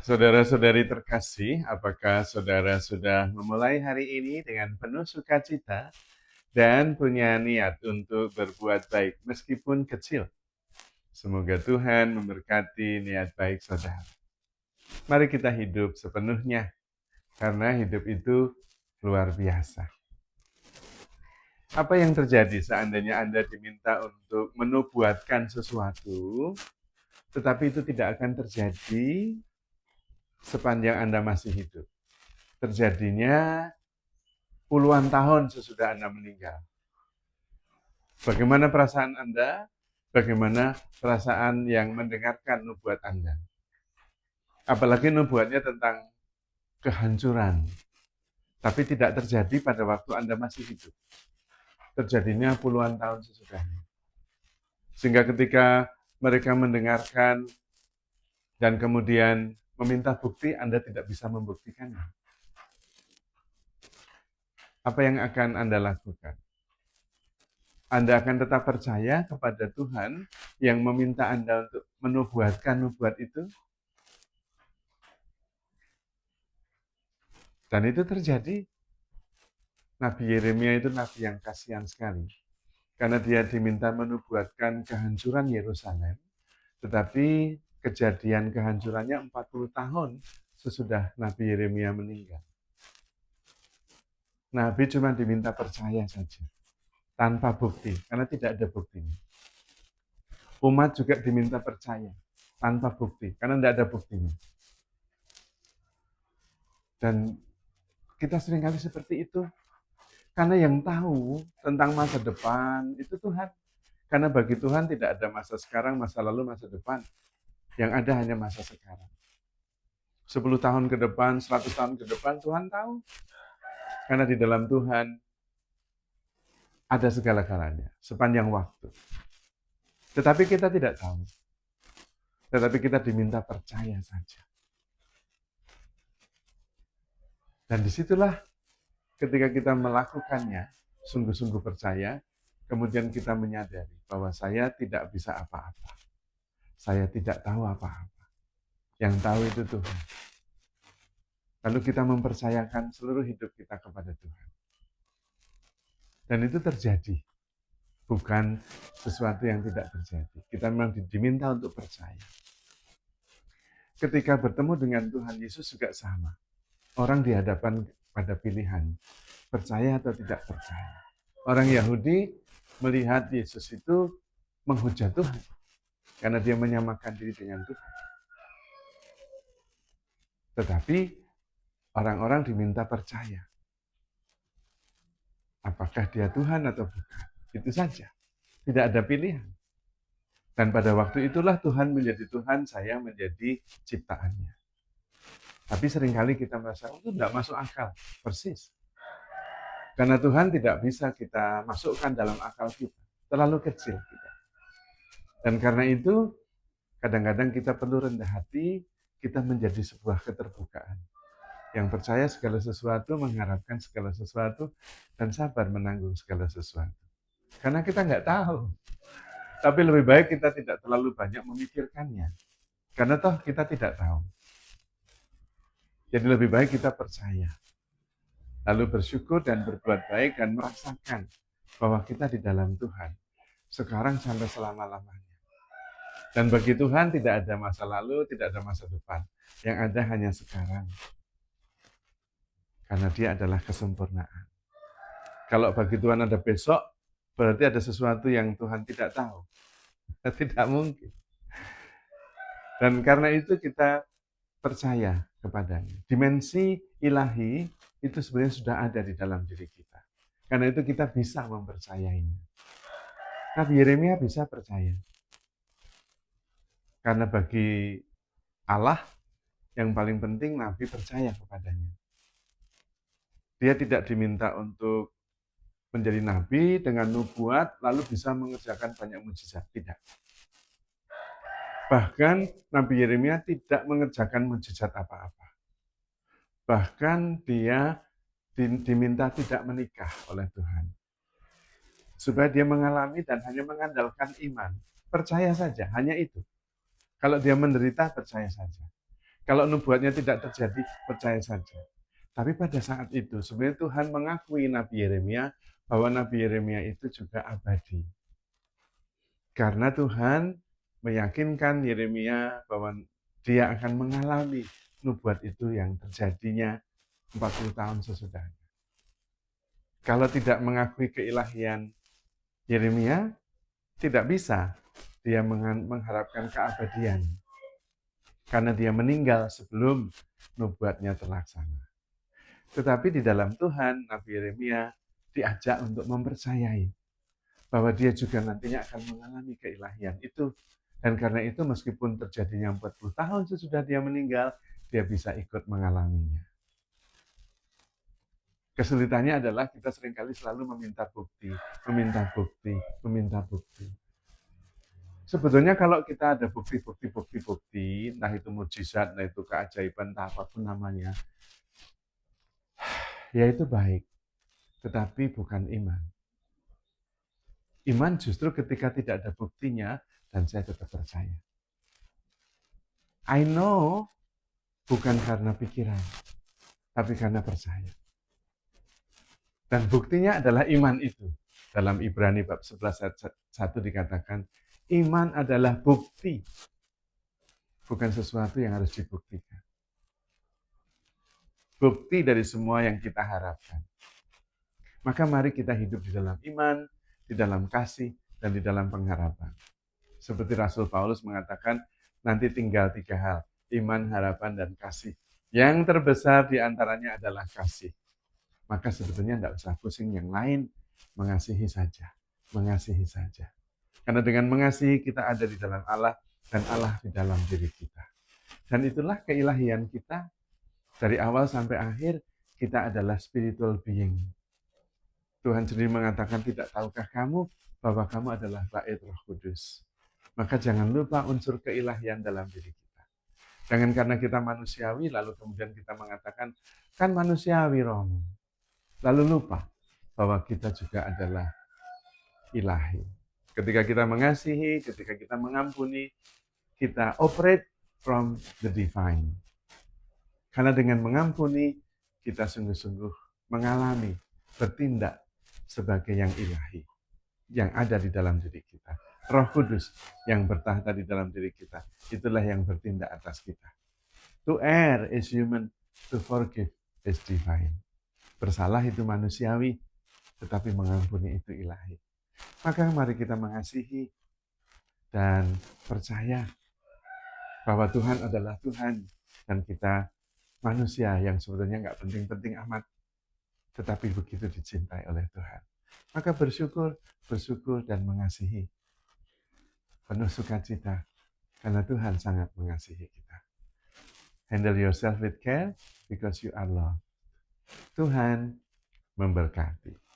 Saudara-saudari terkasih, apakah saudara sudah memulai hari ini dengan penuh sukacita dan punya niat untuk berbuat baik meskipun kecil? Semoga Tuhan memberkati niat baik saudara. Mari kita hidup sepenuhnya, karena hidup itu luar biasa. Apa yang terjadi seandainya Anda diminta untuk menubuatkan sesuatu, tetapi itu tidak akan terjadi sepanjang Anda masih hidup? Terjadinya puluhan tahun sesudah Anda meninggal. Bagaimana perasaan Anda? Bagaimana perasaan yang mendengarkan nubuat Anda? Apalagi nubuatnya tentang kehancuran. Tapi tidak terjadi pada waktu Anda masih hidup. Terjadinya puluhan tahun sesudahnya. Sehingga ketika mereka mendengarkan dan kemudian meminta bukti, Anda tidak bisa membuktikannya. Apa yang akan Anda lakukan? Anda akan tetap percaya kepada Tuhan yang meminta Anda untuk menubuatkan nubuat itu? Dan itu terjadi. Nabi Yeremia itu nabi yang kasihan sekali. Karena dia diminta menubuatkan kehancuran Yerusalem, tetapi kejadian kehancurannya 40 tahun sesudah Nabi Yeremia meninggal. Nabi cuma diminta percaya saja, tanpa bukti, karena tidak ada buktinya. Umat juga diminta percaya, tanpa bukti, karena tidak ada buktinya. Dan kita seringkali seperti itu, karena yang tahu tentang masa depan itu Tuhan. Karena bagi Tuhan tidak ada masa sekarang, masa lalu, masa depan. Yang ada hanya masa sekarang. 10 tahun ke depan, 100 tahun ke depan, Tuhan tahu. Karena di dalam Tuhan ada segala-galanya, sepanjang waktu. Tetapi kita tidak tahu. Tetapi kita diminta percaya saja. Dan disitulah ketika kita melakukannya, sungguh-sungguh percaya, kemudian kita menyadari bahwa saya tidak bisa apa-apa. Saya tidak tahu apa-apa. Yang tahu itu Tuhan. Lalu kita mempercayakan seluruh hidup kita kepada Tuhan. Dan itu terjadi. Bukan sesuatu yang tidak terjadi. Kita memang diminta untuk percaya. Ketika bertemu dengan Tuhan Yesus juga sama. Orang dihadapan pada pilihan. Percaya atau tidak percaya. Orang Yahudi melihat Yesus itu menghujat Tuhan. Karena dia menyamakan diri dengan Tuhan. Tetapi orang-orang diminta percaya. Apakah dia Tuhan atau bukan? Itu saja. Tidak ada pilihan. Dan pada waktu itulah Tuhan menjadi Tuhan, saya menjadi ciptaannya. Tapi seringkali kita merasa, itu tidak masuk akal. Persis. Karena Tuhan tidak bisa kita masukkan dalam akal kita. Terlalu kecil kita. Dan karena itu, kadang-kadang kita perlu rendah hati, kita menjadi sebuah keterbukaan. Yang percaya segala sesuatu, mengharapkan segala sesuatu, dan sabar menanggung segala sesuatu. Karena kita nggak tahu. Tapi lebih baik kita tidak terlalu banyak memikirkannya. Karena toh kita tidak tahu. Jadi lebih baik kita percaya. Lalu bersyukur dan berbuat baik dan merasakan bahwa kita di dalam Tuhan. Sekarang sampai selama-lamanya. Dan bagi Tuhan tidak ada masa lalu, tidak ada masa depan. Yang ada hanya sekarang. Karena dia adalah kesempurnaan. Kalau bagi Tuhan ada besok, berarti ada sesuatu yang Tuhan tidak tahu. Tidak mungkin. Dan karena itu kita percaya kepadanya. Dimensi ilahi itu sebenarnya sudah ada di dalam diri kita. Karena itu kita bisa mempercayainya. Nabi Yeremia bisa percaya. Karena bagi Allah yang paling penting Nabi percaya kepadanya. Dia tidak diminta untuk menjadi Nabi dengan nubuat lalu bisa mengerjakan banyak mukjizat. Tidak. Bahkan Nabi Yeremia tidak mengerjakan mukjizat apa-apa. Bahkan dia diminta tidak menikah oleh Tuhan. Supaya dia mengalami dan hanya mengandalkan iman. Percaya saja, hanya itu. Kalau dia menderita, percaya saja. Kalau nubuatnya tidak terjadi, percaya saja. Tapi pada saat itu, sebenarnya Tuhan mengakui Nabi Yeremia bahwa Nabi Yeremia itu juga abadi. Karena Tuhan meyakinkan Yeremia bahwa dia akan mengalami nubuat itu yang terjadinya 40 tahun sesudahnya. Kalau tidak mengakui keilahian Yeremia, tidak bisa dia mengharapkan keabadian. Karena dia meninggal sebelum nubuatnya terlaksana. Tetapi di dalam Tuhan, Nabi Yeremia diajak untuk mempercayai bahwa dia juga nantinya akan mengalami keilahian itu. Dan karena itu meskipun terjadinya 40 tahun sesudah dia meninggal, dia bisa ikut mengalaminya. Kesulitannya adalah kita seringkali selalu meminta bukti, meminta bukti, meminta bukti. Sebetulnya kalau kita ada bukti, entah itu mujizat, entah itu keajaiban, entah apapun namanya, ya itu baik, tetapi bukan iman. Iman justru ketika tidak ada buktinya, dan saya tetap percaya. I know bukan karena pikiran, tapi karena percaya. Dan buktinya adalah iman itu. Dalam Ibrani bab 11 ayat 1 dikatakan, iman adalah bukti, bukan sesuatu yang harus dibuktikan. Bukti dari semua yang kita harapkan. Maka mari kita hidup di dalam iman, di dalam kasih, dan di dalam pengharapan. Seperti Rasul Paulus mengatakan, nanti tinggal 3 hal, iman, harapan, dan kasih. Yang terbesar di antaranya adalah kasih. Maka sebetulnya tidak usah pusing yang lain, mengasihi saja. Mengasihi saja. Karena dengan mengasihi kita ada di dalam Allah, dan Allah di dalam diri kita. Dan itulah keilahian kita. Dari awal sampai akhir, kita adalah spiritual being. Tuhan sendiri mengatakan, tidak tahukah kamu bahwa kamu adalah bait Roh Kudus. Maka jangan lupa unsur keilahian dalam diri kita. Jangan karena kita manusiawi, lalu kemudian kita mengatakan, kan manusiawi Romo. Lalu lupa bahwa kita juga adalah ilahi. Ketika kita mengasihi, ketika kita mengampuni, kita operate from the divine. Karena dengan mengampuni, kita sungguh-sungguh mengalami, bertindak sebagai yang ilahi, yang ada di dalam diri kita. Roh Kudus yang bertahta di dalam diri kita, itulah yang bertindak atas kita. To err is human, to forgive is divine. Bersalah itu manusiawi, tetapi mengampuni itu ilahi. Maka mari kita mengasihi dan percaya bahwa Tuhan adalah Tuhan dan kita manusia yang sebetulnya nggak penting-penting amat, tetapi begitu dicintai oleh Tuhan. Maka bersyukur dan mengasihi. Penuh sukacita, karena Tuhan sangat mengasihi kita. Handle yourself with care, because you are loved. Tuhan memberkati.